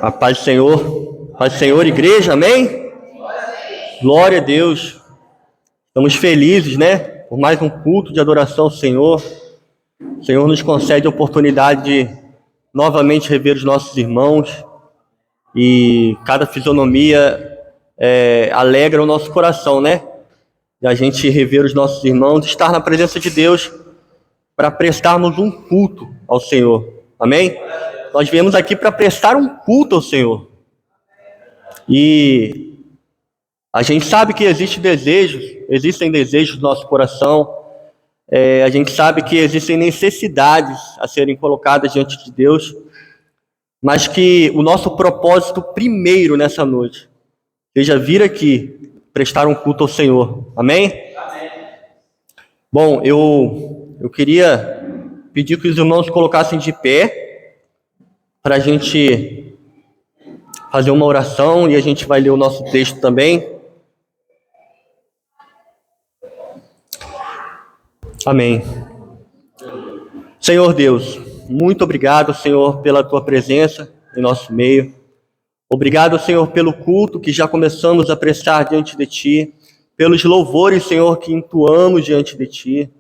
A paz do Senhor. Paz do Senhor, igreja, amém? Glória a Deus. Estamos felizes, né? Por mais um culto de adoração ao Senhor. O Senhor nos concede a oportunidade de novamente rever os nossos irmãos. E cada fisionomia alegra o nosso coração, né? De a gente rever os nossos irmãos, estar na presença de Deus para prestarmos um culto ao Senhor. Amém? Nós viemos aqui para prestar um culto ao Senhor. E a gente sabe que existem desejos no nosso coração. A gente sabe que existem necessidades a serem colocadas diante de Deus. Mas que o nosso propósito primeiro nessa noite seja vir aqui prestar um culto ao Senhor. Amém? Amém. Bom, eu queria pedir que os irmãos colocassem de pé para a gente fazer uma oração e a gente vai ler o nosso texto também. Amém. Senhor Deus, muito obrigado, Senhor, pela Tua presença em nosso meio. Obrigado, Senhor, pelo culto que já começamos a prestar diante de Ti, pelos louvores, Senhor, que entoamos diante de Ti.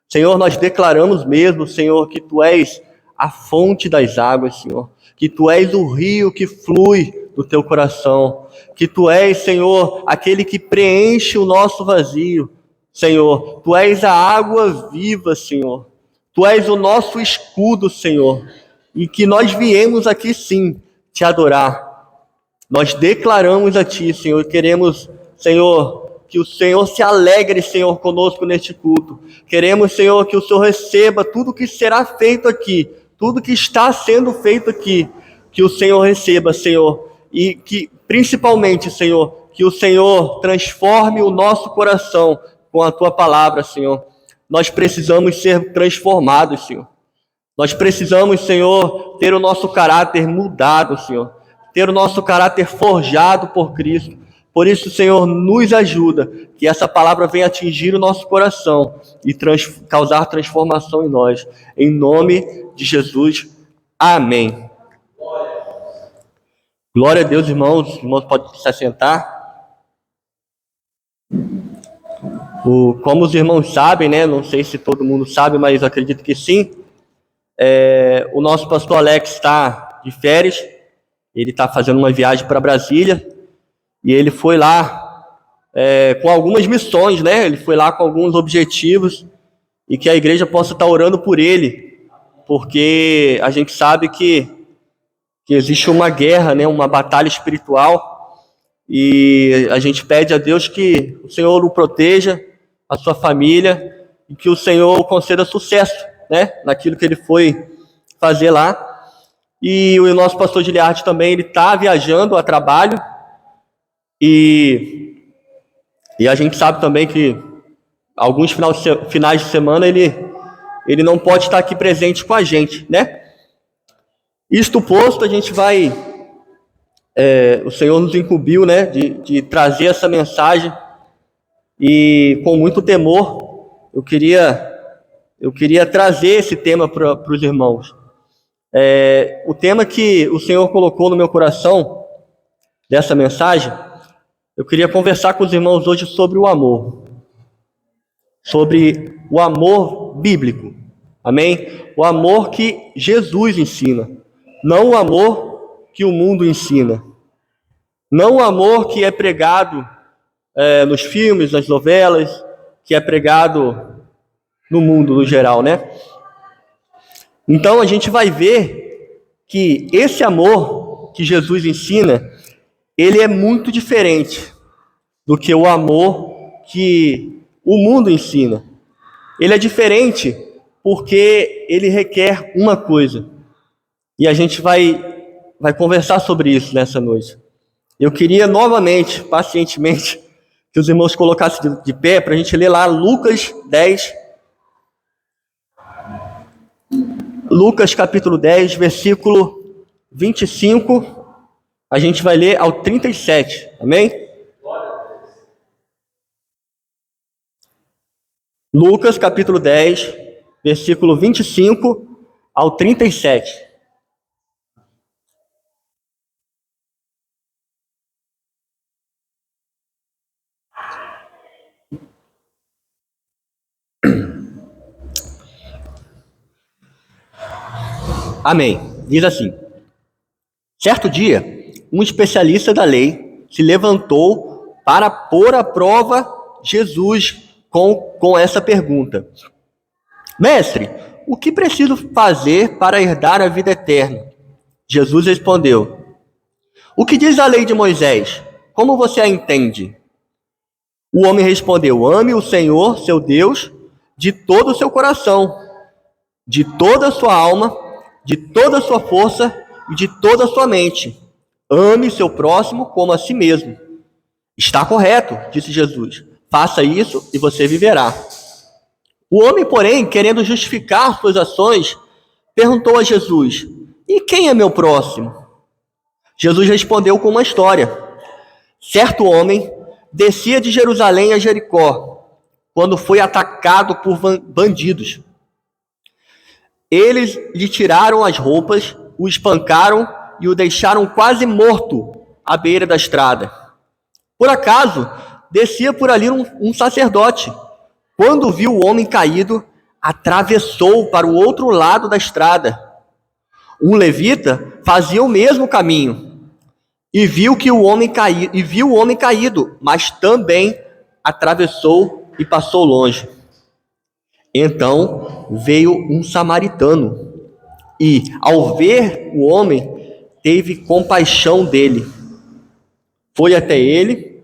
Senhor, nós declaramos mesmo, Senhor, que Tu és a fonte das águas, Senhor, que Tu és o rio que flui do Teu coração, que Tu és, Senhor, aquele que preenche o nosso vazio, Senhor, Tu és a água viva, Senhor, Tu és o nosso escudo, Senhor, e que nós viemos aqui sim Te adorar. Nós declaramos a Ti, Senhor, e queremos, Senhor, que o Senhor se alegre, Senhor, conosco neste culto. Queremos, Senhor, que o Senhor receba tudo que será feito aqui, tudo que está sendo feito aqui, que o Senhor receba, Senhor, e que, principalmente, Senhor, que o Senhor transforme o nosso coração com a Tua palavra, Senhor. Nós precisamos ser transformados, Senhor. Nós precisamos, Senhor, ter o nosso caráter mudado, Senhor. Ter o nosso caráter forjado por Cristo. Por isso, Senhor, nos ajuda, que essa palavra venha atingir o nosso coração e causar transformação em nós. Em nome de Jesus, amém. Glória a Deus, irmãos. Os irmãos podem se assentar. Como os irmãos sabem, né? Não sei se todo mundo sabe, mas acredito que sim. O nosso pastor Alex está de férias. Ele está fazendo uma viagem para Brasília. E ele foi lá com algumas missões, né? Ele foi lá com alguns objetivos. E que a igreja possa estar orando por ele. Porque a gente sabe que existe uma guerra, né? Uma batalha espiritual. E a gente pede a Deus que o Senhor o proteja, a sua família. E que o Senhor conceda sucesso, né? Naquilo que ele foi fazer lá. E o nosso pastor Giliard também, ele está viajando a trabalho. E a gente sabe também que alguns finais de semana ele não pode estar aqui presente com a gente, né? Isto posto, a gente vai... o Senhor nos incumbiu, né, de trazer essa mensagem. E com muito temor, eu queria trazer esse tema para os irmãos. O tema que o Senhor colocou no meu coração dessa mensagem, eu queria conversar com os irmãos hoje sobre o amor. Sobre o amor bíblico. Amém? O amor que Jesus ensina. Não o amor que o mundo ensina. Não o amor que é pregado nos filmes, nas novelas, que é pregado no mundo no geral, né? Então a gente vai ver que esse amor que Jesus ensina, ele é muito diferente do que o amor que o mundo ensina. Ele é diferente porque ele requer uma coisa. E a gente vai conversar sobre isso nessa noite. Eu queria novamente, pacientemente, que os irmãos colocassem de pé para a gente ler lá Lucas 10. Lucas capítulo 10, versículo 25. A gente vai ler ao 37. Amém? Lucas capítulo 10, versículo 25 ao 37. Amém. Diz assim: certo dia, um especialista da lei se levantou para pôr à prova Jesus com essa pergunta: Mestre, o que preciso fazer para herdar a vida eterna? Jesus respondeu: O que diz a lei de Moisés? Como você a entende? O homem respondeu: Ame o Senhor, seu Deus, de todo o seu coração, de toda a sua alma, de toda a sua força e de toda a sua mente. Ame o seu próximo como a si mesmo. Está correto, disse Jesus. Faça isso e você viverá. O homem, porém, querendo justificar suas ações, perguntou a Jesus: E quem é meu próximo? Jesus respondeu com uma história. Certo homem descia de Jerusalém a Jericó, quando foi atacado por bandidos. Eles lhe tiraram as roupas, o espancaram e o deixaram quase morto à beira da estrada. Por acaso, descia por ali um sacerdote. Quando viu o homem caído, atravessou para o outro lado da estrada. Um levita fazia o mesmo caminho e viu o homem caído, mas também atravessou e passou longe. Então veio um samaritano e, ao ver o homem, teve compaixão dele. Foi até ele,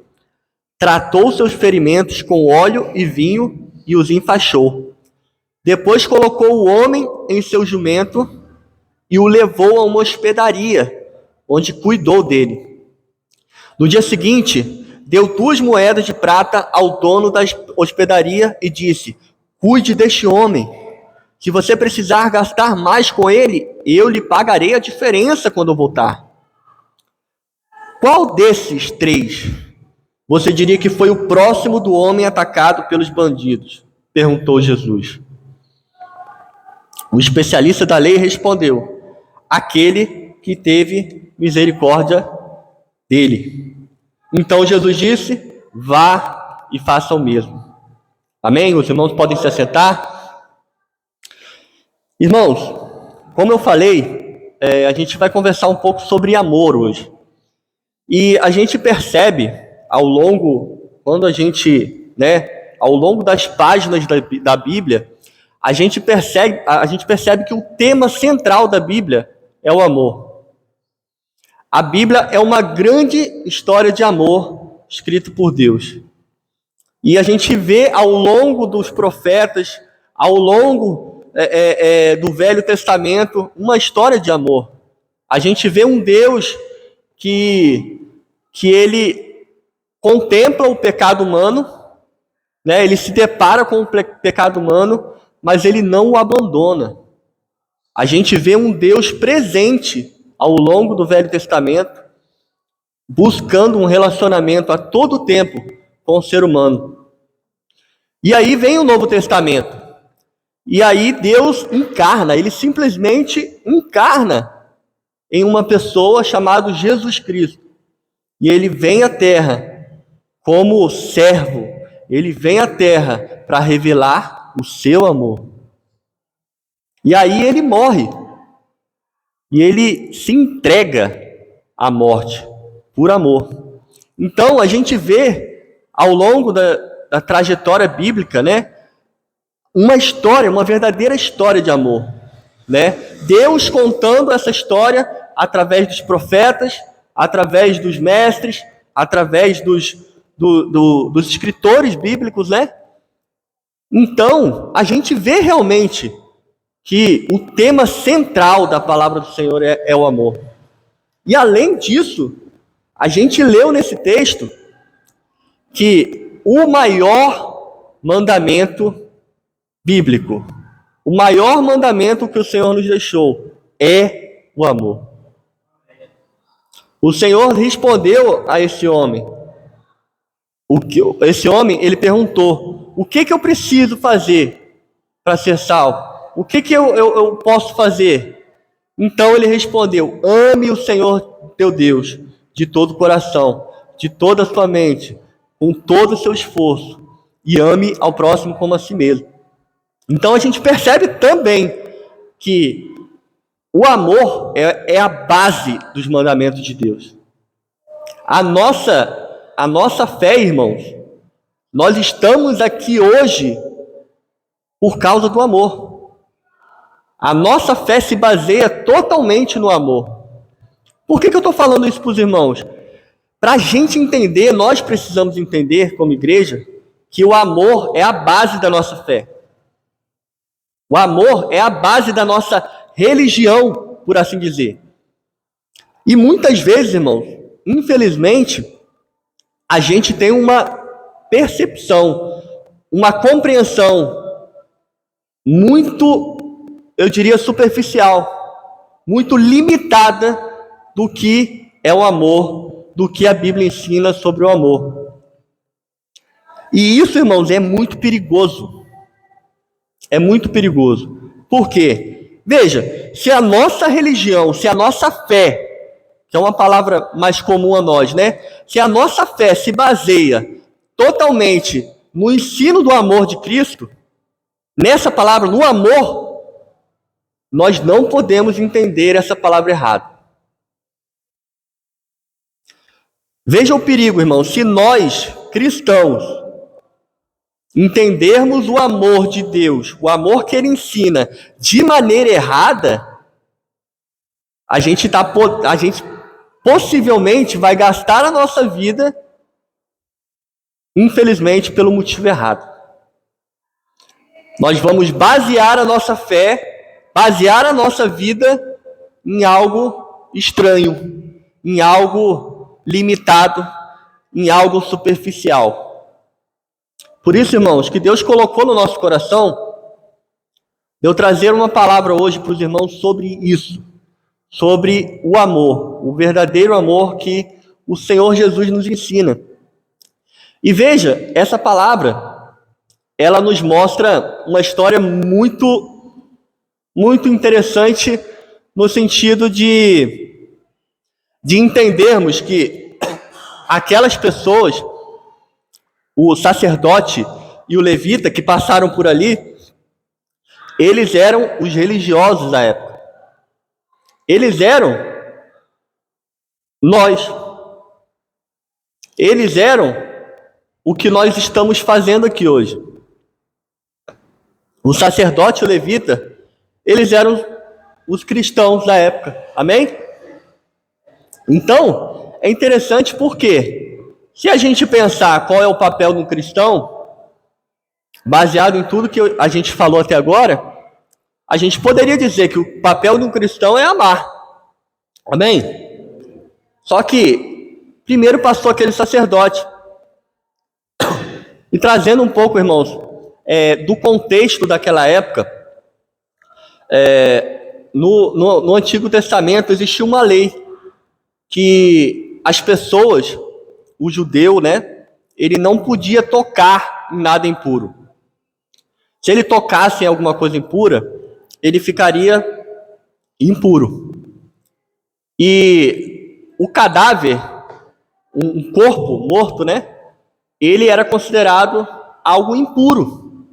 tratou seus ferimentos com óleo e vinho e os enfaixou. Depois colocou o homem em seu jumento e o levou a uma hospedaria, onde cuidou dele. No dia seguinte, deu 2 moedas de prata ao dono da hospedaria e disse: Cuide deste homem. Se você precisar gastar mais com ele, eu lhe pagarei a diferença quando eu voltar. Qual desses 3 você diria que foi o próximo do homem atacado pelos bandidos? Perguntou Jesus. O especialista da lei respondeu: aquele que teve misericórdia dele. Então Jesus disse: vá e faça o mesmo. Amém? Os irmãos podem se assentar. Irmãos, como eu falei, a gente vai conversar um pouco sobre amor hoje. E a gente percebe ao longo das páginas da Bíblia, a gente percebe que o tema central da Bíblia é o amor. A Bíblia é uma grande história de amor escrita por Deus. E a gente vê ao longo dos profetas, ao longo do Velho Testamento, uma história de amor. A gente vê um Deus que ele contempla o pecado humano, né? Ele se depara com o pecado humano, mas ele não o abandona. A gente vê um Deus presente ao longo do Velho Testamento, buscando um relacionamento a todo tempo com o ser humano. E aí vem o Novo Testamento. E aí Deus encarna, ele simplesmente encarna em uma pessoa chamada Jesus Cristo. E ele vem à Terra como servo, ele vem à Terra para revelar o seu amor. E aí ele morre. E ele se entrega à morte por amor. Então a gente vê ao longo da trajetória bíblica, né, uma verdadeira história de amor, né? Deus contando essa história através dos profetas, através dos mestres, através dos escritores bíblicos, né? Então, a gente vê realmente que o tema central da palavra do Senhor é o amor. E além disso, a gente leu nesse texto que o maior mandamento bíblico, o maior mandamento que o Senhor nos deixou é o amor. O Senhor respondeu a esse homem. Esse homem, ele perguntou: o que eu preciso fazer para ser salvo? o que eu posso fazer? Então ele respondeu: ame o Senhor teu Deus de todo o coração, de toda a sua mente, com todo o seu esforço, e ame ao próximo como a si mesmo. Então a gente percebe também que o amor é a base dos mandamentos de Deus. A nossa fé, irmãos, nós estamos aqui hoje por causa do amor. A nossa fé se baseia totalmente no amor. Por que eu estou falando isso para os irmãos? Para a gente entender, nós precisamos entender, como igreja, que o amor é a base da nossa fé. O amor é a base da nossa religião, por assim dizer. E muitas vezes, irmãos, infelizmente, a gente tem uma percepção, uma compreensão muito, eu diria, superficial, muito limitada do que é o amor, do que a Bíblia ensina sobre o amor. E isso, irmãos, é muito perigoso. É muito perigoso. Por quê? Veja, se a nossa religião, se a nossa fé, que é uma palavra mais comum a nós, né? Se a nossa fé se baseia totalmente no ensino do amor de Cristo, nessa palavra, no amor, nós não podemos entender essa palavra errada. Veja o perigo, irmão. Se nós, cristãos, entendermos o amor de Deus, o amor que Ele ensina, de maneira errada, a gente possivelmente vai gastar a nossa vida, infelizmente, pelo motivo errado. Nós vamos basear a nossa fé, basear a nossa vida em algo estranho, em algo limitado, em algo superficial. Por isso, irmãos, que Deus colocou no nosso coração, eu trazer uma palavra hoje para os irmãos sobre isso, sobre o amor, o verdadeiro amor que o Senhor Jesus nos ensina. E veja, essa palavra, ela nos mostra uma história muito, muito interessante no sentido de entendermos que aquelas pessoas, o sacerdote e o levita que passaram por ali, eles eram os religiosos da época. Eles eram nós. Eles eram o que nós estamos fazendo aqui hoje. O sacerdote e o levita, eles eram os cristãos da época. Amém? Então, é interessante porque se a gente pensar qual é o papel de um cristão, baseado em tudo que a gente falou até agora, a gente poderia dizer que o papel de um cristão é amar. Amém? Só que, primeiro passou aquele sacerdote. E trazendo um pouco, irmãos, do contexto daquela época, no Antigo Testamento existia uma lei que as pessoas, o judeu, né, ele não podia tocar em nada impuro. Se ele tocasse em alguma coisa impura, ele ficaria impuro. E o cadáver, um corpo morto, né, ele era considerado algo impuro.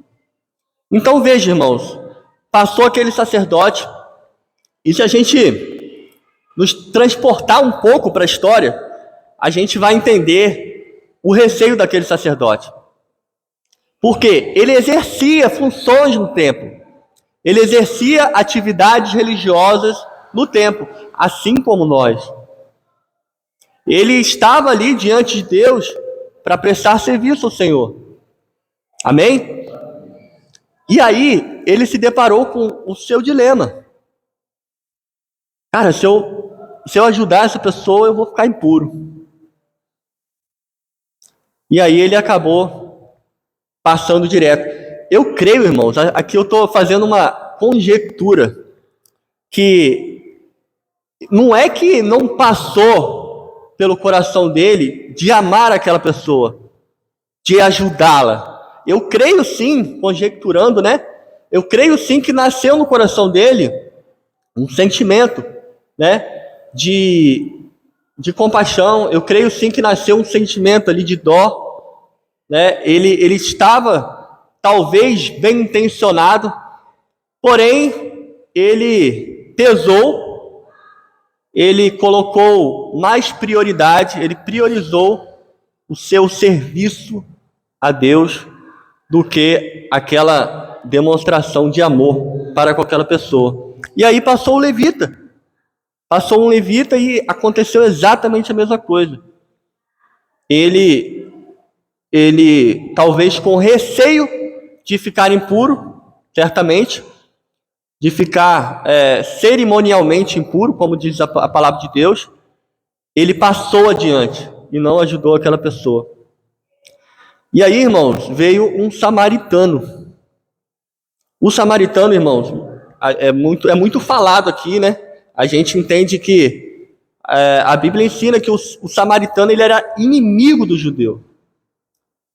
Então veja, irmãos, passou aquele sacerdote, e se a gente nos transportar um pouco para a história, a gente vai entender o receio daquele sacerdote. Porque ele exercia funções no templo. Ele exercia atividades religiosas no templo, assim como nós. Ele estava ali diante de Deus para prestar serviço ao Senhor. Amém? E aí, ele se deparou com o seu dilema. Cara, se eu ajudar essa pessoa, eu vou ficar impuro. E aí ele acabou passando direto. Eu creio, irmãos, aqui eu estou fazendo uma conjectura, que não é que não passou pelo coração dele de amar aquela pessoa, de ajudá-la. Eu creio sim, conjecturando, né, eu creio sim que nasceu no coração dele um sentimento, né, de compaixão. Eu creio sim que nasceu um sentimento ali de dó, né? Ele estava talvez bem intencionado, porém ele pesou, ele colocou mais prioridade, ele priorizou o seu serviço a Deus do que aquela demonstração de amor para com aquela pessoa. E aí passou um levita e aconteceu exatamente a mesma coisa. Ele talvez com receio de ficar impuro, certamente, de ficar cerimonialmente impuro, como diz a palavra de Deus, ele passou adiante e não ajudou aquela pessoa. E aí, irmãos, veio um samaritano. O samaritano, irmãos, é muito falado aqui, né? A gente entende que a Bíblia ensina que o samaritano ele era inimigo do judeu.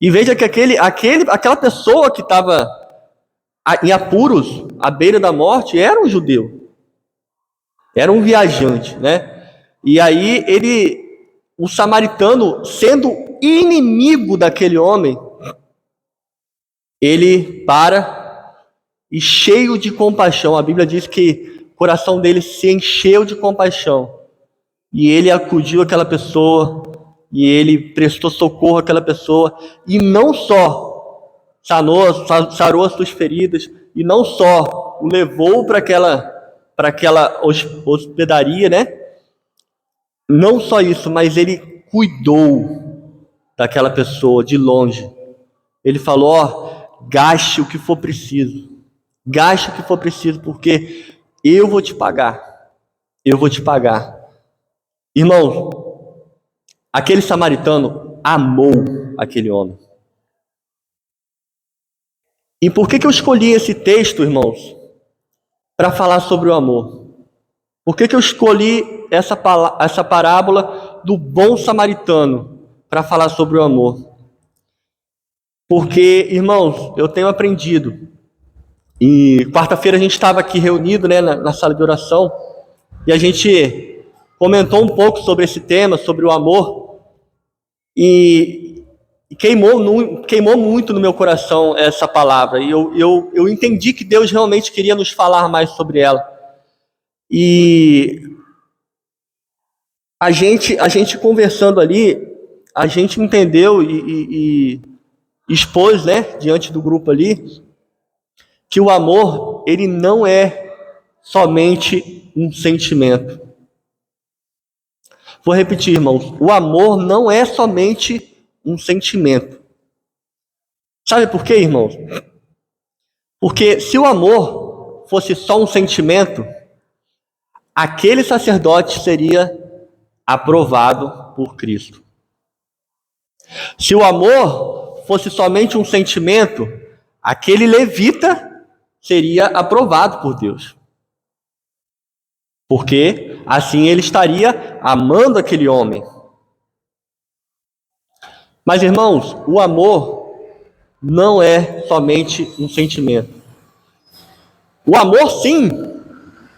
E veja que aquela pessoa que estava em apuros, à beira da morte, era um judeu. Era um viajante, né? E aí o samaritano, sendo inimigo daquele homem, ele para e cheio de compaixão. A Bíblia diz que o coração dele se encheu de compaixão. E ele acudiu àquela pessoa, e ele prestou socorro àquela pessoa, e não só sarou as suas feridas, e não só o levou para aquela hospedaria, né? Não só isso, mas ele cuidou daquela pessoa de longe. Ele falou, gaste o que for preciso. Gaste o que for preciso, porque eu vou te pagar. Eu vou te pagar. Irmãos, aquele samaritano amou aquele homem. E por que eu escolhi esse texto, irmãos, para falar sobre o amor? Por que eu escolhi essa parábola do bom samaritano para falar sobre o amor? Porque, irmãos, eu tenho aprendido. E quarta-feira a gente estava aqui reunido, né, na sala de oração, e a gente comentou um pouco sobre esse tema, sobre o amor, e queimou muito no meu coração essa palavra, e eu entendi que Deus realmente queria nos falar mais sobre ela. E a gente conversando ali, a gente entendeu e expôs, né, diante do grupo ali, que o amor, ele não é somente um sentimento. Vou repetir, irmãos, o amor não é somente um sentimento. Sabe por quê, irmãos? Porque se o amor fosse só um sentimento, aquele sacerdote seria aprovado por Cristo. Se o amor fosse somente um sentimento, aquele levita seria aprovado por Deus. Porque assim ele estaria amando aquele homem. Mas, irmãos, o amor não é somente um sentimento. O amor, sim,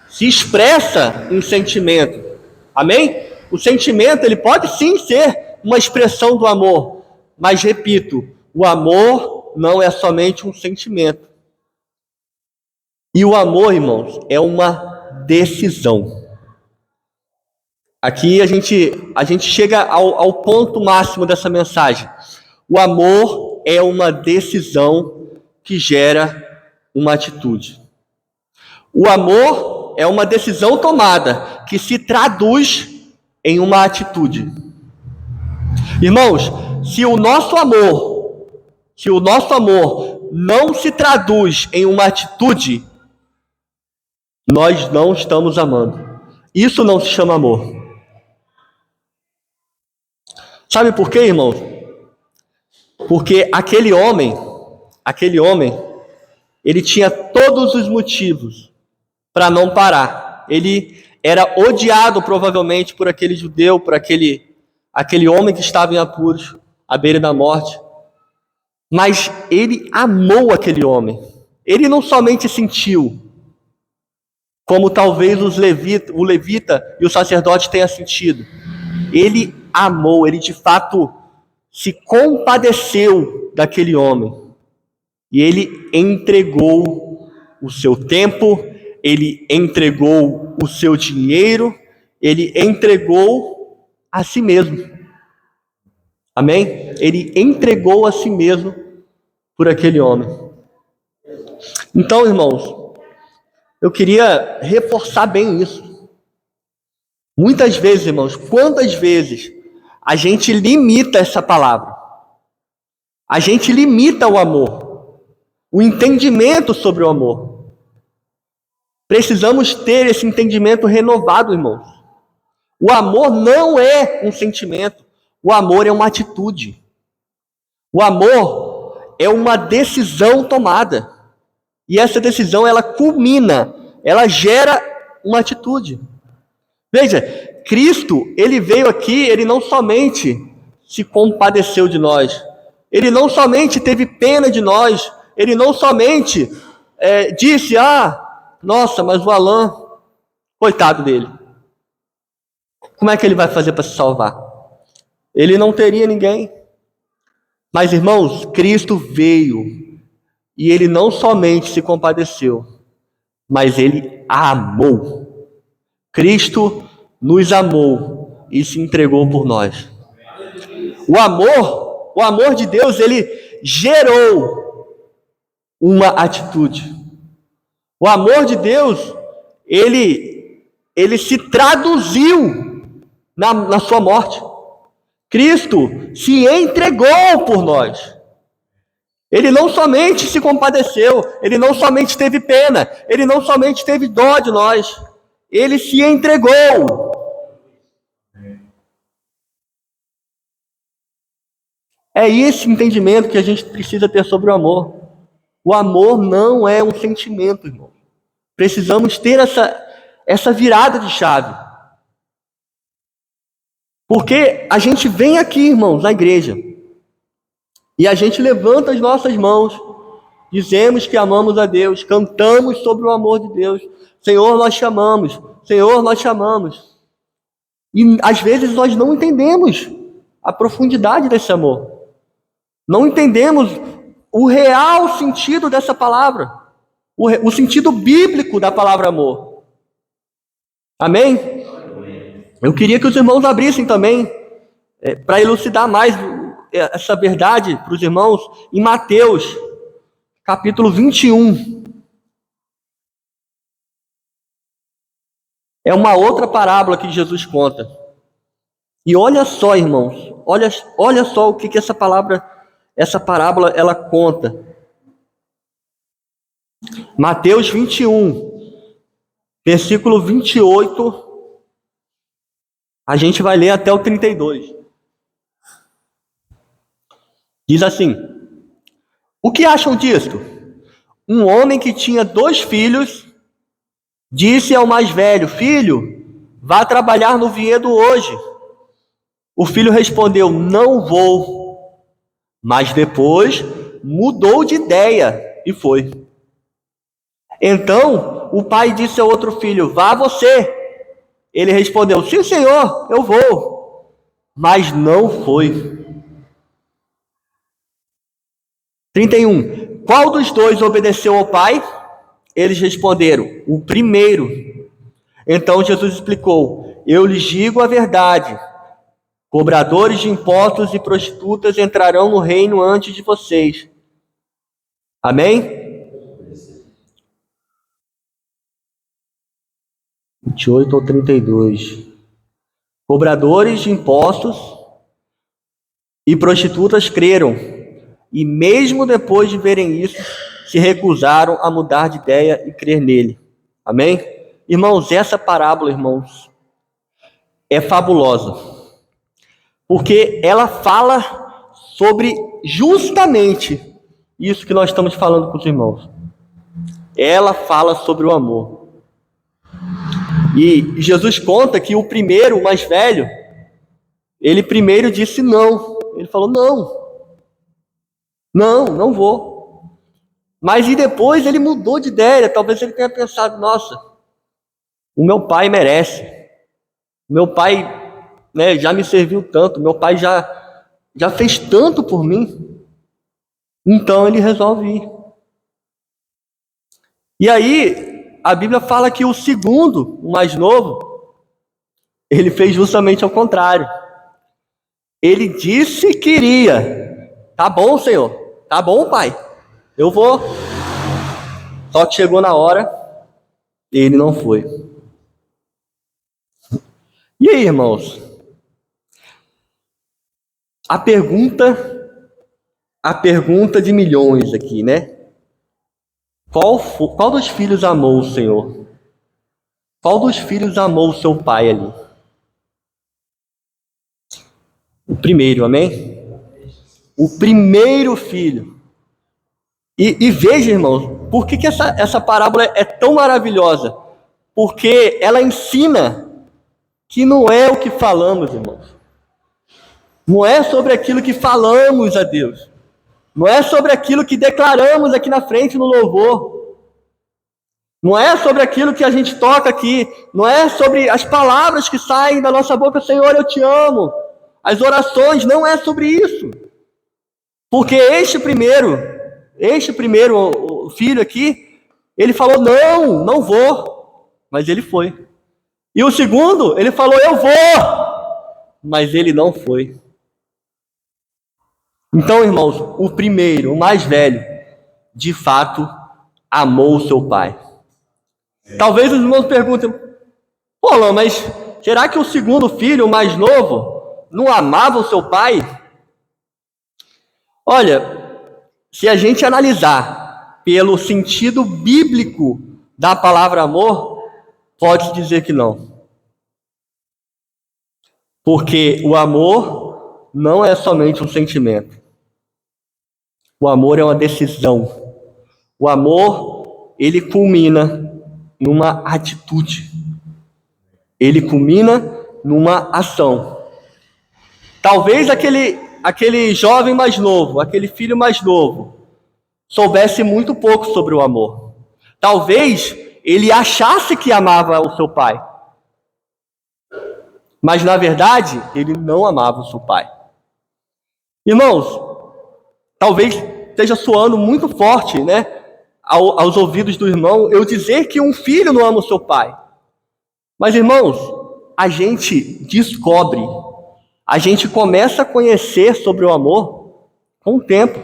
se expressa em sentimento. Amém? O sentimento, ele pode sim ser uma expressão do amor. Mas, repito, o amor não é somente um sentimento. E o amor, irmãos, é uma decisão. Aqui a gente chega ao ponto máximo dessa mensagem. O amor é uma decisão que gera uma atitude. O amor é uma decisão tomada que se traduz em uma atitude. Irmãos, se o nosso amor não se traduz em uma atitude, nós não estamos amando. Isso não se chama amor. Sabe por quê, irmãos? Porque aquele homem, ele tinha todos os motivos para não parar. Ele era odiado provavelmente por aquele judeu, por aquele homem que estava em apuros, à beira da morte. Mas ele amou aquele homem. ele não somente sentiu, como talvez o levita e o sacerdote tenham sentido. Ele amou, ele de fato se compadeceu daquele homem. E ele entregou o seu tempo, ele entregou o seu dinheiro, ele entregou a si mesmo. Amém? Ele entregou a si mesmo por aquele homem. Então, irmãos, eu queria reforçar bem isso. Muitas vezes, irmãos, quantas vezes a gente limita essa palavra? A gente limita o amor, o entendimento sobre o amor. Precisamos ter esse entendimento renovado, irmãos. O amor não é um sentimento, o amor é uma atitude. O amor é uma decisão tomada. E essa decisão, ela culmina, ela gera uma atitude. Veja, Cristo, ele veio aqui, ele não somente se compadeceu de nós, ele não somente teve pena de nós, ele não somente disse, nossa, mas o Alan, coitado dele. Como é que ele vai fazer para se salvar? Ele não teria ninguém. Mas, irmãos, Cristo veio e ele não somente se compadeceu, mas ele amou. Cristo nos amou e se entregou por nós. O amor de Deus, ele gerou uma atitude. O amor de Deus, ele se traduziu na sua morte. Cristo se entregou por nós. Ele não somente se compadeceu, ele não somente teve pena, ele não somente teve dó de nós, ele se entregou. É esse entendimento que a gente precisa ter sobre o amor. O amor não é um sentimento, irmão. Precisamos ter essa virada de chave. Porque a gente vem aqui, irmãos, na igreja, e a gente levanta as nossas mãos, dizemos que amamos a Deus, cantamos sobre o amor de Deus. Senhor, nós te amamos. Senhor, nós te amamos. E às vezes nós não entendemos a profundidade desse amor. Não entendemos o real sentido dessa palavra, o sentido bíblico da palavra amor. Amém? Eu queria que os irmãos abrissem também, para elucidar mais essa verdade para os irmãos, em Mateus, capítulo 21. É uma outra parábola que Jesus conta. E olha só, irmãos, olha só o que essa parábola ela conta. Mateus 21, versículo 28, a gente vai ler até o 32. Diz assim: o que acham disto? Um homem que tinha 2 filhos disse ao mais velho: filho, vá trabalhar no vinhedo hoje. O filho respondeu: não vou. Mas depois mudou de ideia e foi. Então o pai disse ao outro filho: vá você. Ele respondeu: sim, senhor, eu vou. Mas não foi. 31. Qual dos 2 obedeceu ao pai? Eles responderam: o primeiro. Então Jesus explicou: eu lhes digo a verdade. Cobradores de impostos e prostitutas entrarão no reino antes de vocês. Amém? 28 ao 32. Cobradores de impostos e prostitutas creram, e mesmo depois de verem isso, se recusaram a mudar de ideia e crer nele. Amém? Irmãos, essa parábola, irmãos, é fabulosa, porque ela fala sobre justamente isso que nós estamos falando com os irmãos. Ela fala sobre o amor. E Jesus conta que o primeiro, o mais velho, ele primeiro disse não. Ele falou: não vou. Mas e depois ele mudou de ideia. Talvez ele tenha pensado, nossa, o meu pai merece. Meu pai, né, já me serviu tanto. Meu pai já fez tanto por mim. Então ele resolve ir. E aí, a Bíblia fala que o segundo, o mais novo, ele fez justamente ao contrário. Ele disse que iria. Tá bom, Senhor. Tá bom, pai. Eu vou. Só que chegou na hora, ele não foi. E aí, irmãos? A pergunta de milhões aqui, né? Qual dos filhos amou o Senhor? Qual dos filhos amou o seu pai ali? O primeiro, amém? O primeiro filho. E veja, irmãos, por que essa parábola é tão maravilhosa? Porque ela ensina que não é o que falamos, irmãos. Não é sobre aquilo que falamos a Deus. Não é sobre aquilo que declaramos aqui na frente no louvor. Não é sobre aquilo que a gente toca aqui. Não é sobre as palavras que saem da nossa boca, Senhor, eu te amo. As orações, não é sobre isso. Porque este primeiro filho aqui, ele falou, não vou. Mas ele foi. E o segundo, ele falou, eu vou. Mas ele não foi. Então, irmãos, o primeiro, o mais velho, de fato, amou o seu pai. Talvez os irmãos perguntem, pô, Alain, mas será que o segundo filho, o mais novo, não amava o seu pai? Olha, se a gente analisar pelo sentido bíblico da palavra amor, pode dizer que não. Porque o amor não é somente um sentimento. O amor é uma decisão. O amor, ele culmina numa atitude. Ele culmina numa ação. Talvez aquele jovem mais novo, aquele filho mais novo, soubesse muito pouco sobre o amor. Talvez ele achasse que amava o seu pai. Mas, na verdade, ele não amava o seu pai. Irmãos, talvez esteja soando muito forte, né, aos ouvidos do irmão, eu dizer que um filho não ama o seu pai. Mas, irmãos, a gente descobre, a gente começa a conhecer sobre o amor com o tempo.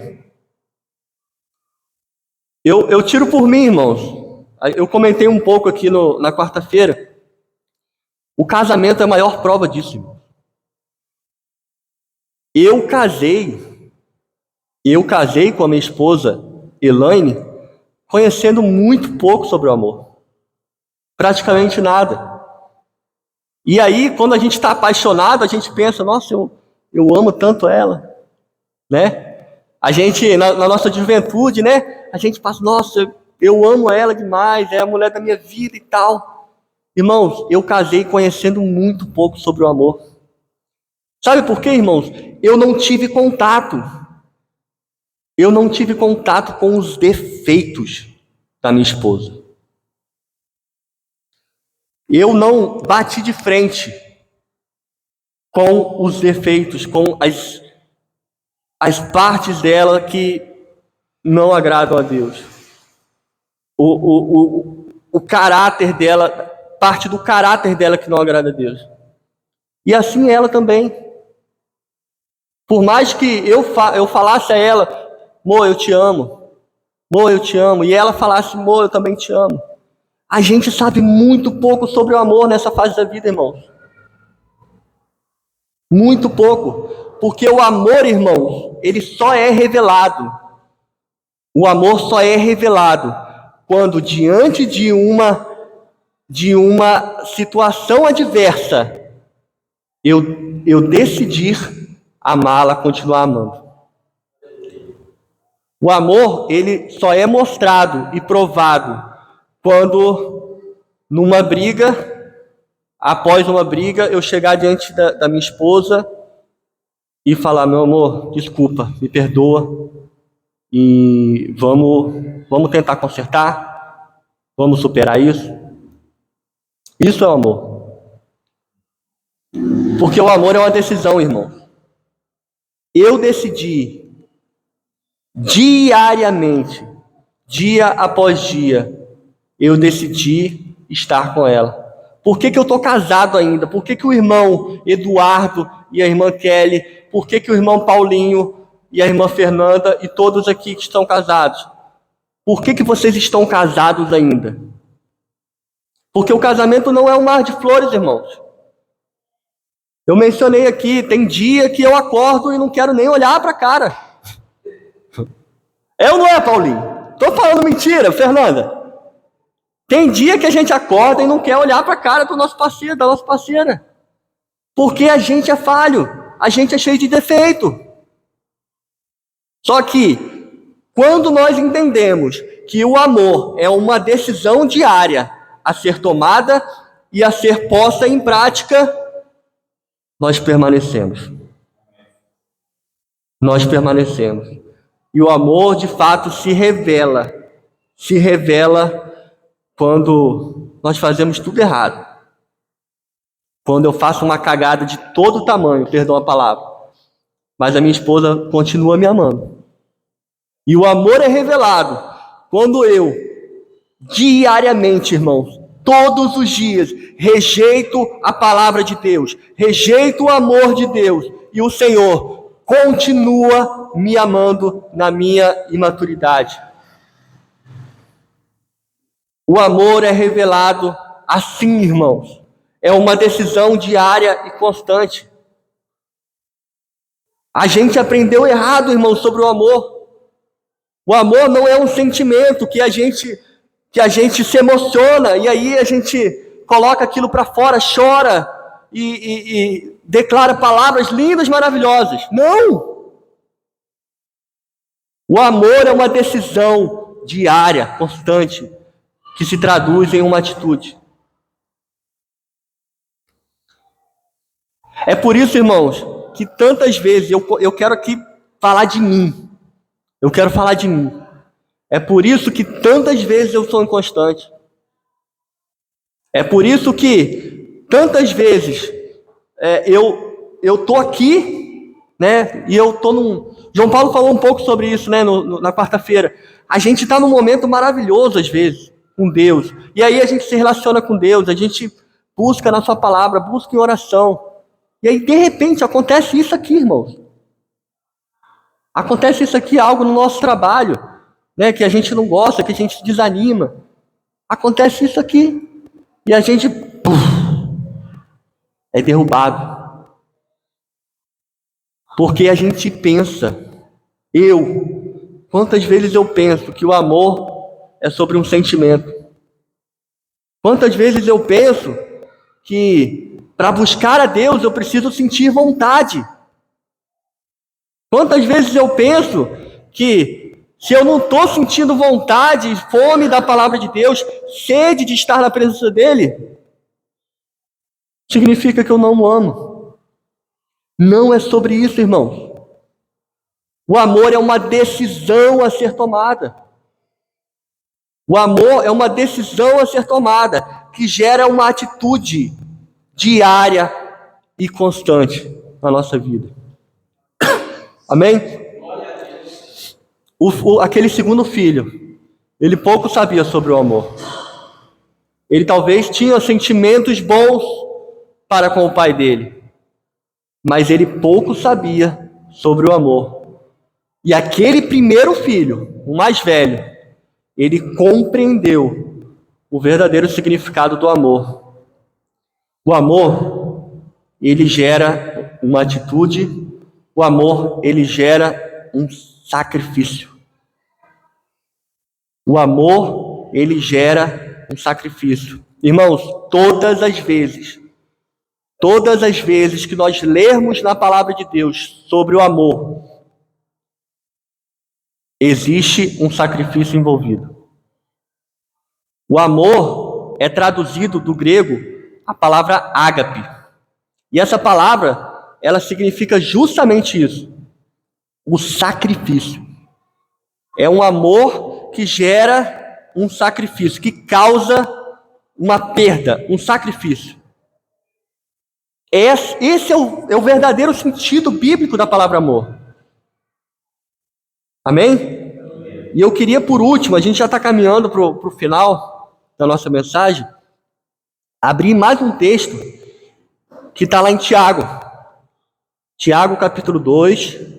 Eu tiro por mim, irmãos. Eu comentei um pouco aqui na quarta-feira. O casamento é a maior prova disso, irmão. Eu casei com a minha esposa, Elaine, conhecendo muito pouco sobre o amor. Praticamente nada. E aí, quando a gente está apaixonado, a gente pensa, nossa, eu amo tanto ela, né? A gente, na nossa juventude, né? A gente passa, nossa, eu amo ela demais, é a mulher da minha vida e tal. Irmãos, eu casei conhecendo muito pouco sobre o amor. Sabe por quê, irmãos? Eu não tive contato. Eu não tive contato com os defeitos da minha esposa. Eu não bati de frente com os defeitos, com as partes dela que não agradam a Deus. O caráter dela, parte do caráter dela que não agrada a Deus. E assim ela também. Por mais que eu falasse a ela, amor, eu te amo. Amor, eu te amo. E ela falasse, amor, eu também te amo. A gente sabe muito pouco sobre o amor nessa fase da vida, irmãos. Muito pouco. Porque o amor, irmãos, ele só é revelado. O amor só é revelado quando, diante de uma situação adversa, eu decidir amá-la, continuar amando. O amor, ele só é mostrado e provado quando, numa briga, após uma briga, eu chegar diante da minha esposa e falar, meu amor, desculpa, me perdoa, e vamos tentar consertar, vamos superar isso. Isso é o amor. Porque o amor é uma decisão, irmão. Eu decidi diariamente, dia após dia, eu decidi estar com ela. Por que eu estou casado ainda? Por que o irmão Eduardo e a irmã Kelly, por que o irmão Paulinho e a irmã Fernanda e todos aqui que estão casados? Por que vocês estão casados ainda? Porque o casamento não é um mar de flores, irmãos. Eu mencionei aqui, tem dia que eu acordo e não quero nem olhar para a cara. É ou não é, Paulinho? Estou falando mentira, Fernanda. Tem dia que a gente acorda e não quer olhar para a cara do nosso parceiro, da nossa parceira. Porque a gente é falho, a gente é cheio de defeito. Só que, quando nós entendemos que o amor é uma decisão diária a ser tomada e a ser posta em prática, nós permanecemos. Nós permanecemos. E o amor, de fato, se revela quando nós fazemos tudo errado. Quando eu faço uma cagada de todo tamanho, perdão a palavra, mas a minha esposa continua me amando. E o amor é revelado quando eu, diariamente, irmãos, todos os dias, rejeito a palavra de Deus, rejeito o amor de Deus, e o Senhor continua me amando na minha imaturidade. O amor é revelado assim, irmãos. É uma decisão diária e constante. A gente aprendeu errado, irmão, sobre o amor. O amor não é um sentimento que a gente se emociona e aí a gente coloca aquilo para fora, chora e declara palavras lindas, maravilhosas. Não! O amor é uma decisão diária, constante, que se traduz em uma atitude. É por isso, irmãos, que tantas vezes eu quero aqui falar de mim. Eu quero falar de mim. É por isso que tantas vezes eu sou inconstante. É por isso que tantas vezes eu tô aqui, né? E eu tô num... João Paulo falou um pouco sobre isso, né? Na quarta-feira. A gente está num momento maravilhoso às vezes com Deus. E aí a gente se relaciona com Deus. A gente busca na sua palavra, busca em oração. E aí, de repente, acontece isso aqui, irmãos. Acontece isso aqui, algo no nosso trabalho, né, que a gente não gosta, que a gente desanima. Acontece isso aqui. E a gente é derrubado. Porque a gente pensa, quantas vezes eu penso que o amor é sobre um sentimento? Quantas vezes eu penso que para buscar a Deus eu preciso sentir vontade? Quantas vezes eu penso que se eu não estou sentindo vontade, fome da palavra de Deus, sede de estar na presença dEle, significa que eu não o amo. Não é sobre isso, irmãos. O amor é uma decisão a ser tomada. O amor é uma decisão a ser tomada, que gera uma atitude diária e constante na nossa vida. Amém? Aquele segundo filho, ele pouco sabia sobre o amor. Ele talvez tinha sentimentos bons para com o pai dele, mas ele pouco sabia sobre o amor. E aquele primeiro filho, o mais velho, ele compreendeu o verdadeiro significado do amor. O amor, ele gera uma atitude, o amor, ele gera um sacrifício. O amor, ele gera um sacrifício. Irmãos, todas as vezes que nós lermos na palavra de Deus sobre o amor, existe um sacrifício envolvido. O amor é traduzido do grego a palavra ágape. E essa palavra, ela significa justamente isso. O sacrifício. É um amor que gera um sacrifício, que causa uma perda, um sacrifício. Esse é o verdadeiro sentido bíblico da palavra amor. Amém? E eu queria, por último, a gente já está caminhando para o final da nossa mensagem, abrir mais um texto que está lá em Tiago. Tiago, capítulo 2.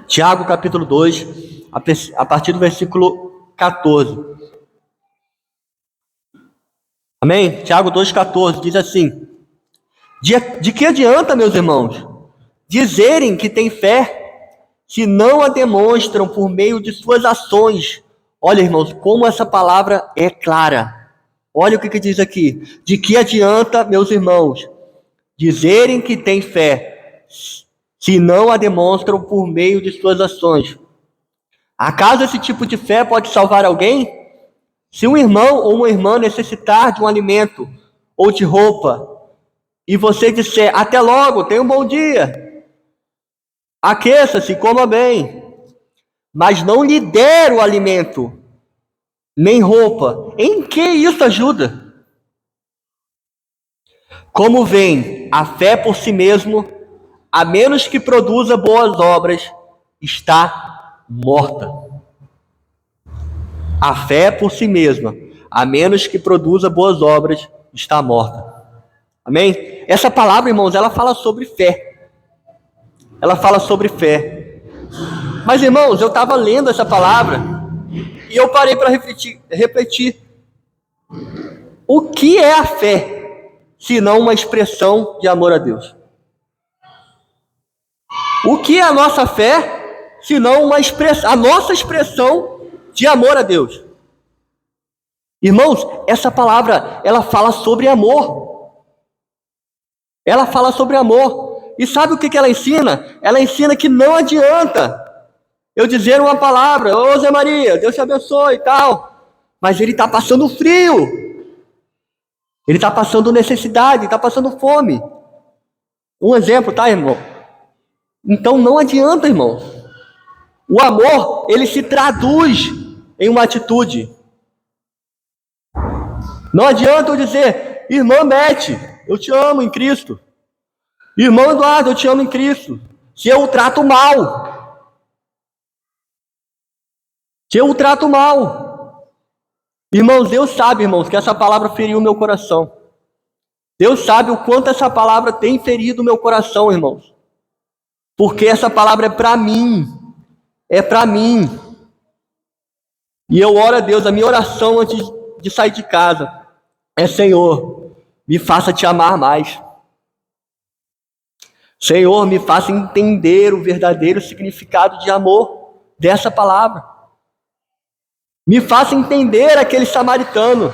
Tiago, capítulo 2, a partir do versículo 14. Amém? Tiago 2,14 diz assim: de que adianta, meus irmãos, dizerem que têm fé, se não a demonstram por meio de suas ações? Olha, irmãos, como essa palavra é clara. Olha o que diz aqui. De que adianta, meus irmãos, dizerem que têm fé, se não a demonstram por meio de suas ações? Acaso esse tipo de fé pode salvar alguém? Se um irmão ou uma irmã necessitar de um alimento ou de roupa, e você disser, até logo, tenha um bom dia, aqueça-se, coma bem, mas não lhe der o alimento, nem roupa, em que isso ajuda? Como vem a fé por si mesmo, a menos que produza boas obras, está morta. A fé por si mesma, a menos que produza boas obras, está morta. Amém? Essa palavra, irmãos, ela fala sobre fé. Ela fala sobre fé. Mas, irmãos, eu estava lendo essa palavra e eu parei para refletir. O que é a fé, se não uma expressão de amor a Deus? O que é a nossa fé, se não a nossa expressão de amor a Deus? Irmãos, essa palavra, ela fala sobre amor. Ela fala sobre amor. E sabe o que ela ensina? Ela ensina que não adianta eu dizer uma palavra, ô Zé Maria, Deus te abençoe e tal, mas ele está passando frio. Ele está passando necessidade, está passando fome. Um exemplo, tá, irmão? Então não adianta, irmão. O amor, ele se traduz em uma atitude. Não adianta eu dizer, irmã Beth, eu te amo em Cristo. Irmão Eduardo, eu te amo em Cristo. Se eu o trato mal. Se eu o trato mal. Irmãos, Deus sabe, irmãos, que essa palavra feriu o meu coração. Deus sabe o quanto essa palavra tem ferido o meu coração, irmãos. Porque essa palavra é para mim. É para mim. E eu oro a Deus, a minha oração antes de sair de casa é: Senhor, me faça te amar mais. Senhor, me faça entender o verdadeiro significado de amor dessa palavra. Me faça entender aquele samaritano.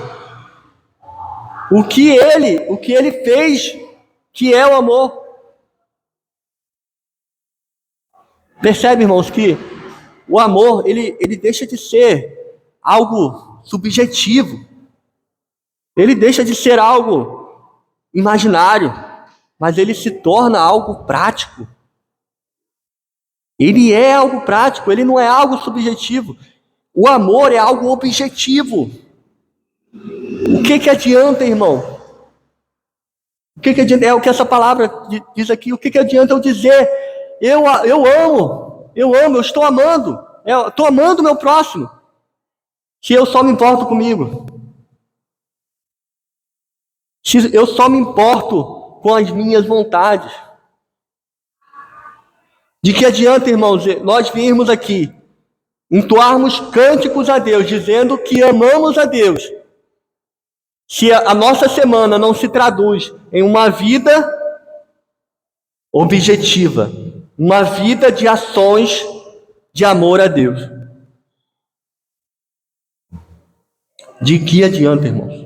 O que ele fez, que é o amor. Percebe, irmãos, que o amor, ele deixa de ser algo subjetivo. Ele deixa de ser algo imaginário, mas ele se torna algo prático. Ele é algo prático, ele não é algo subjetivo. O amor é algo objetivo. O que adianta, irmão? O que adianta? É o que essa palavra diz aqui. O que adianta eu dizer, eu amo, eu estou amando, eu estou amando o meu próximo, se eu só me importo comigo? Se eu só me importo com as minhas vontades? De que adianta, irmãos, nós virmos aqui, entoarmos cânticos a Deus, dizendo que amamos a Deus, se a nossa semana não se traduz em uma vida objetiva, uma vida de ações de amor a Deus? De que adianta, irmãos?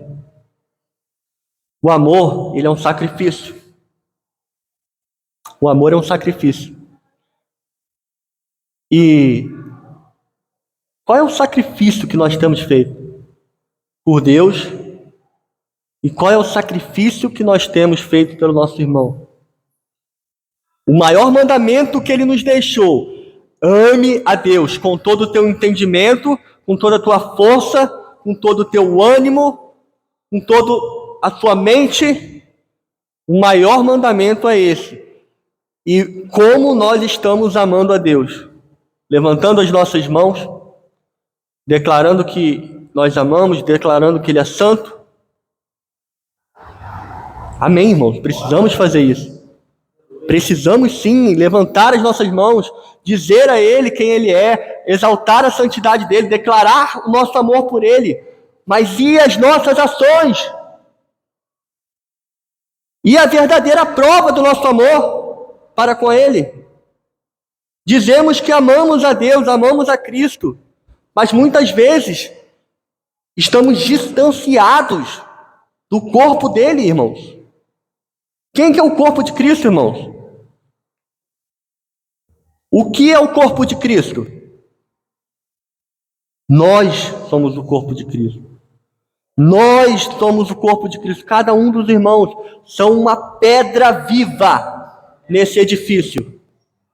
O amor, ele é um sacrifício. O amor é um sacrifício. E Qual é o sacrifício que nós temos feito por Deus? E qual é o sacrifício que nós temos feito pelo nosso irmão? O maior mandamento que ele nos deixou: ame a Deus com todo o teu entendimento, com toda a tua força, com todo o teu ânimo, com toda a tua mente. O maior mandamento é esse. E como nós estamos amando a Deus? Levantando as nossas mãos, declarando que nós amamos, declarando que Ele é santo. Amém, irmãos? Precisamos fazer isso. Precisamos sim levantar as nossas mãos, dizer a Ele quem Ele é, exaltar a santidade dEle, declarar o nosso amor por Ele. Mas e as nossas ações? E a verdadeira prova do nosso amor para com Ele? Dizemos que amamos a Deus, amamos a Cristo, mas muitas vezes estamos distanciados do corpo dele, irmãos. Quem que é o corpo de Cristo, irmãos? O que é o corpo de Cristo? Nós somos o corpo de Cristo. Nós somos o corpo de Cristo. Cada um dos irmãos são uma pedra viva nesse edifício.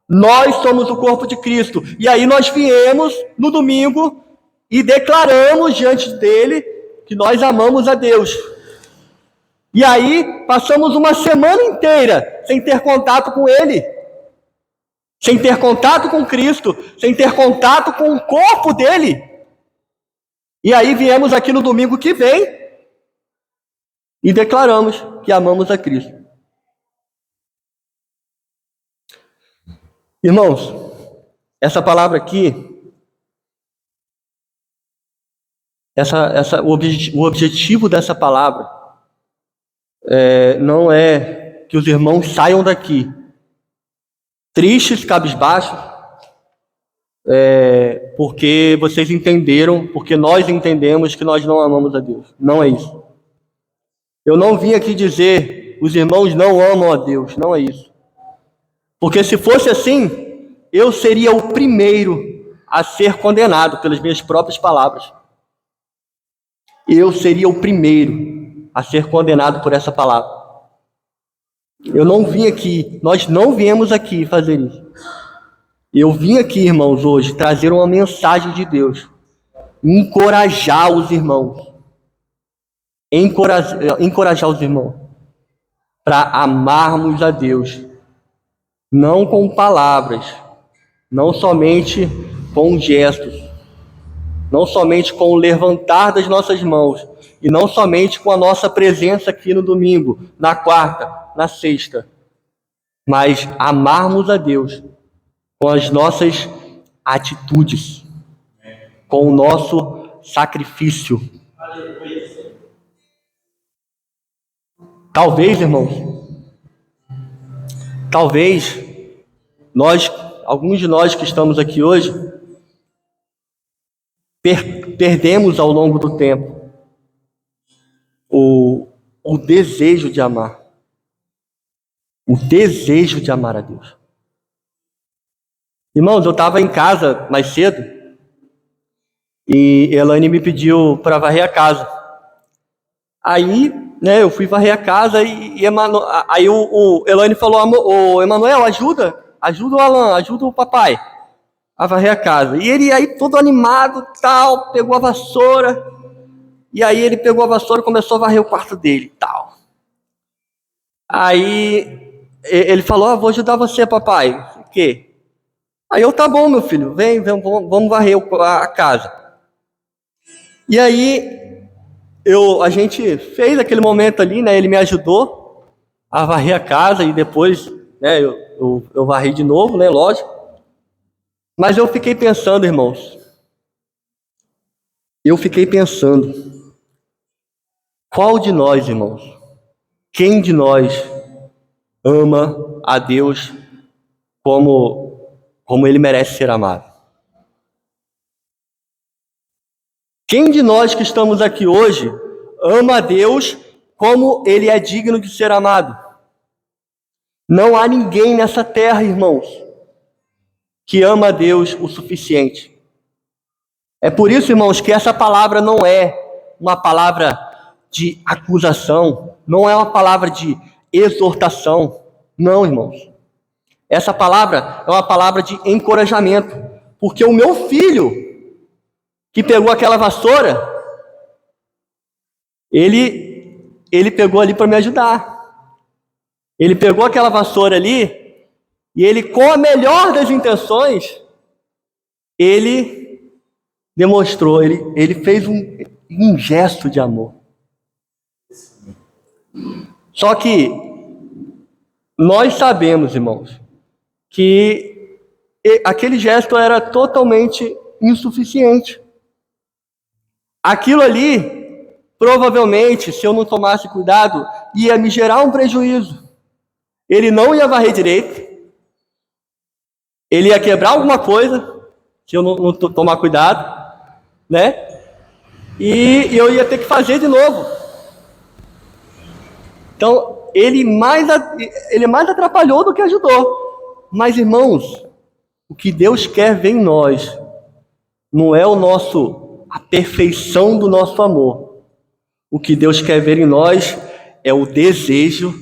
Nós somos o corpo de Cristo. E aí nós viemos no domingo e declaramos diante dele que nós amamos a Deus. E aí passamos uma semana inteira sem ter contato com ele, sem ter contato com Cristo, sem ter contato com o corpo dele. E aí viemos aqui no domingo que vem e declaramos que amamos a Cristo. Irmãos, essa palavra aqui, o objetivo dessa palavra não é que os irmãos saiam daqui tristes, cabisbaixos, porque vocês entenderam, porque nós entendemos que nós não amamos a Deus. Não é isso. Eu não vim aqui dizer os irmãos não amam a Deus, não é isso. Porque se fosse assim, eu seria o primeiro a ser condenado pelas minhas próprias palavras. Eu seria o primeiro a ser condenado por essa palavra. Eu não vim aqui, nós não viemos aqui fazer isso. Eu vim aqui, irmãos, hoje trazer uma mensagem de Deus, encorajar os irmãos, encorajar os irmãos para amarmos a Deus, não com palavras, não somente com gestos, não somente com o levantar das nossas mãos, e não somente com a nossa presença aqui no domingo, na quarta, na sexta, mas amarmos a Deus com as nossas atitudes, com o nosso sacrifício. Talvez, irmãos, alguns de nós que estamos aqui hoje, perdemos ao longo do tempo o desejo de amar. O desejo de amar a Deus. Irmãos, eu estava em casa mais cedo e Elaine me pediu para varrer a casa. Aí, eu fui varrer a casa e aí o Elaine falou: "Ô, Emanuel, ajuda o Alan, ajuda o papai a varrer a casa." E ele aí todo animado, tal, pegou a vassoura. E aí ele pegou a vassoura e começou a varrer o quarto dele, tal. Aí ele falou: "Vou ajudar você, papai." O quê? Aí eu: "Tá bom, meu filho, vem, vamos varrer a casa." E aí a gente fez aquele momento ali, ele me ajudou a varrer a casa e depois, eu varri de novo, lógico. Mas eu fiquei pensando, irmãos, qual de nós, irmãos, quem de nós ama a Deus como Ele merece ser amado? Quem de nós que estamos aqui hoje ama a Deus como Ele é digno de ser amado? Não há ninguém nessa terra, irmãos, que ama a Deus o suficiente. É por isso, irmãos, que essa palavra não é uma palavra de acusação, não é uma palavra de exortação. Não, irmãos. Essa palavra é uma palavra de encorajamento. Porque o meu filho, que pegou aquela vassoura, ele pegou ali para me ajudar. Ele pegou aquela vassoura ali e ele, com a melhor das intenções, ele demonstrou, ele fez um gesto de amor. Só que nós sabemos, irmãos, que aquele gesto era totalmente insuficiente. Aquilo ali, provavelmente, se eu não tomasse cuidado, ia me gerar um prejuízo. Ele não ia varrer direito, ele ia quebrar alguma coisa, se eu não tomar cuidado, né? E eu ia ter que fazer de novo. Então, ele mais atrapalhou do que ajudou. Mas, irmãos, o que Deus quer ver em nós não é a perfeição do nosso amor. O que Deus quer ver em nós é o desejo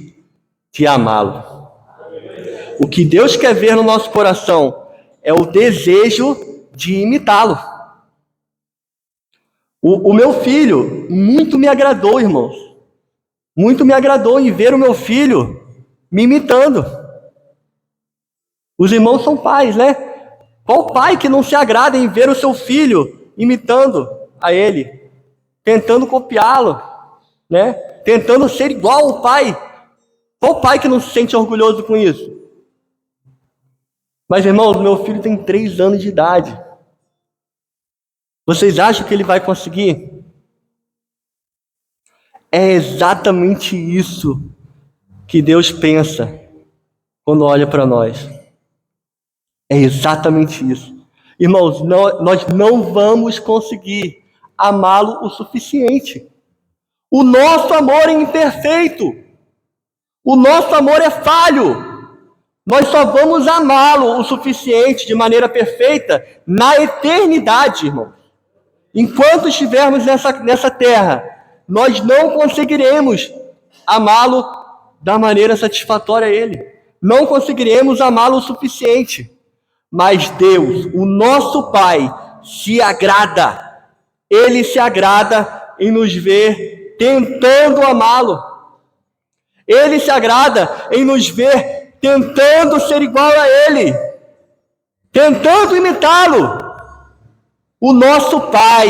de amá-lo. O que Deus quer ver no nosso coração é o desejo de imitá-lo. O meu filho muito me agradou, irmãos. Muito me agradou em ver o meu filho me imitando. Os irmãos são pais, né? Qual pai que não se agrada em ver o seu filho imitando a ele, tentando copiá-lo, né? Tentando ser igual ao pai? Qual pai que não se sente orgulhoso com isso? Mas, irmãos, meu filho tem 3 anos de idade. Vocês acham que ele vai conseguir? É exatamente isso que Deus pensa quando olha para nós. É exatamente isso. Irmãos, nós não vamos conseguir amá-lo o suficiente. O nosso amor é imperfeito. O nosso amor é falho. Nós só vamos amá-lo o suficiente, de maneira perfeita, na eternidade, irmãos. Enquanto estivermos nessa terra, nós não conseguiremos amá-lo da maneira satisfatória a Ele. Não conseguiremos amá-lo o suficiente. Mas Deus, o nosso Pai, se agrada. Ele se agrada em nos ver tentando amá-lo. Ele se agrada em nos ver tentando ser igual a Ele, tentando imitá-lo. O nosso Pai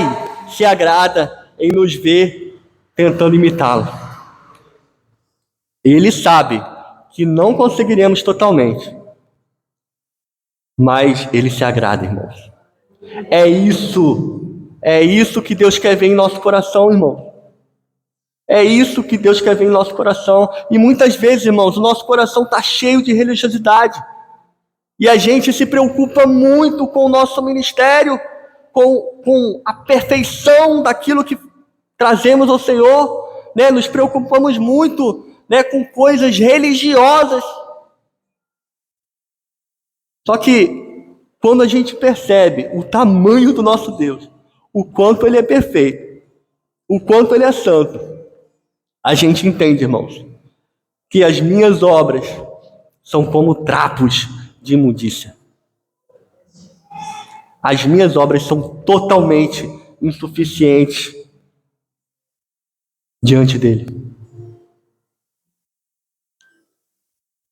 se agrada em nos ver tentando imitá-lo. Ele sabe que não conseguiremos totalmente, mas Ele se agrada, irmãos. É isso que Deus quer ver em nosso coração, irmão. É isso que Deus quer ver em nosso coração. E muitas vezes, irmãos, o nosso coração está cheio de religiosidade. E a gente se preocupa muito com o nosso ministério, com a perfeição daquilo que trazemos ao Senhor, né? Nos preocupamos muito, né, com coisas religiosas. Só que, quando a gente percebe o tamanho do nosso Deus, o quanto Ele é perfeito, o quanto Ele é santo, a gente entende, irmãos, que as minhas obras são como trapos de imundícia. As minhas obras são totalmente insuficientes diante dele.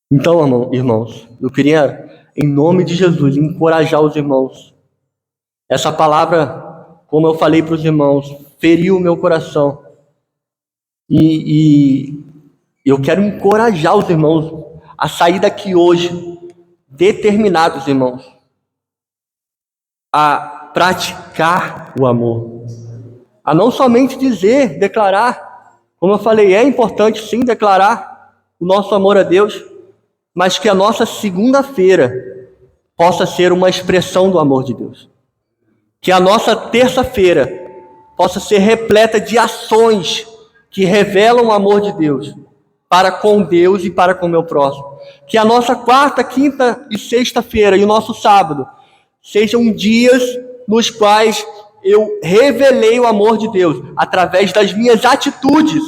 Então, irmãos, eu queria, em nome de Jesus, encorajar os irmãos. Essa palavra, como eu falei para os irmãos, feriu o meu coração. E eu quero encorajar os irmãos a sair daqui hoje determinados, irmãos, a praticar o amor. A não somente dizer, declarar. Como eu falei, é importante sim declarar o nosso amor a Deus, mas que a nossa segunda-feira possa ser uma expressão do amor de Deus. Que a nossa terça-feira possa ser repleta de ações que revelam o amor de Deus para com Deus e para com o meu próximo. Que a nossa quarta, quinta e sexta-feira e o nosso sábado sejam dias nos quais eu revelei o amor de Deus através das minhas atitudes,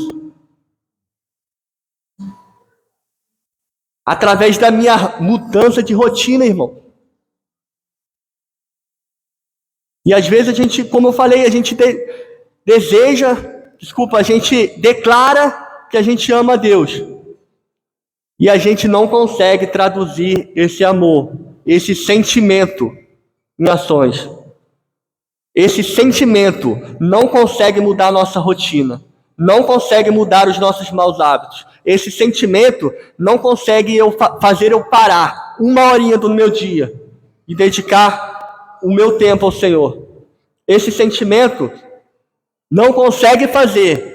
através da minha mudança de rotina, irmão. E às vezes a gente, como eu falei, a gente a gente declara que a gente ama a Deus. E a gente não consegue traduzir esse amor, esse sentimento em ações. Esse sentimento não consegue mudar a nossa rotina, não consegue mudar os nossos maus hábitos. Esse sentimento não consegue fazer eu parar uma horinha do meu dia e dedicar o meu tempo ao Senhor. Esse sentimento não consegue fazer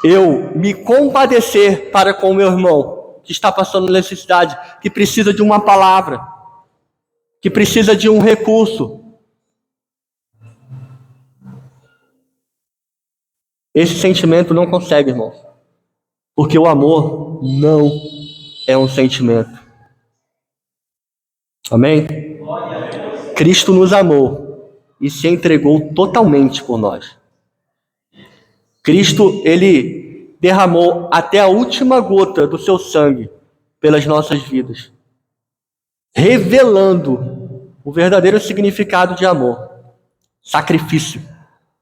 eu me compadecer para com o meu irmão que está passando necessidade, que precisa de uma palavra, que precisa de um recurso. Esse sentimento não consegue, irmãos, porque o amor não é um sentimento. Amém? Cristo nos amou e se entregou totalmente por nós. Cristo, ele derramou até a última gota do seu sangue pelas nossas vidas, revelando o verdadeiro significado de amor: sacrifício,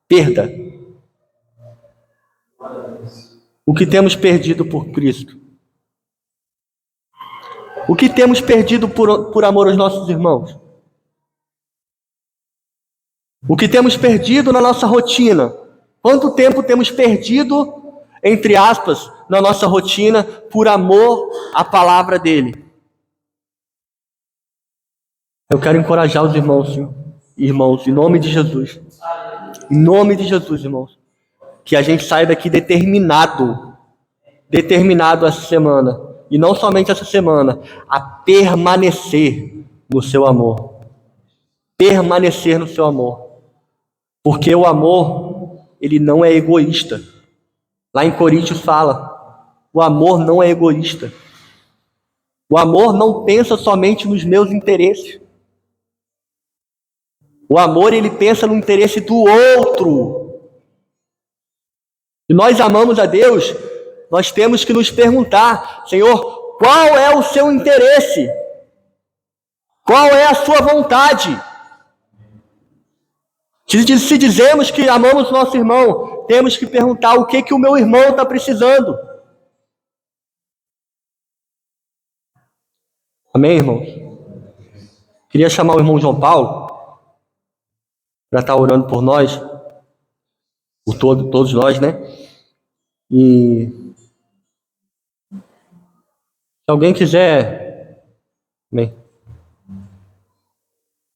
perda. O que temos perdido por Cristo? O que temos perdido por amor aos nossos irmãos? O que temos perdido na nossa rotina? Quanto tempo temos perdido, entre aspas, na nossa rotina por amor à palavra dele? Eu quero encorajar os irmãos, Senhor. Irmãos, em nome de Jesus. Em nome de Jesus, irmãos. Que a gente saia daqui determinado essa semana. E não somente essa semana, a permanecer no seu amor. Permanecer no seu amor. Porque o amor, ele não é egoísta. Lá em Coríntios fala, o amor não é egoísta. O amor não pensa somente nos meus interesses. O amor, ele pensa no interesse do outro. Se nós amamos a Deus, nós temos que nos perguntar: Senhor, qual é o seu interesse? Qual é a sua vontade? Se dizemos que amamos nosso irmão, temos que perguntar o que o meu irmão está precisando. Amém, irmãos? Queria chamar o irmão João Paulo para estar orando por nós, por todos nós, né? E se alguém quiser, amém,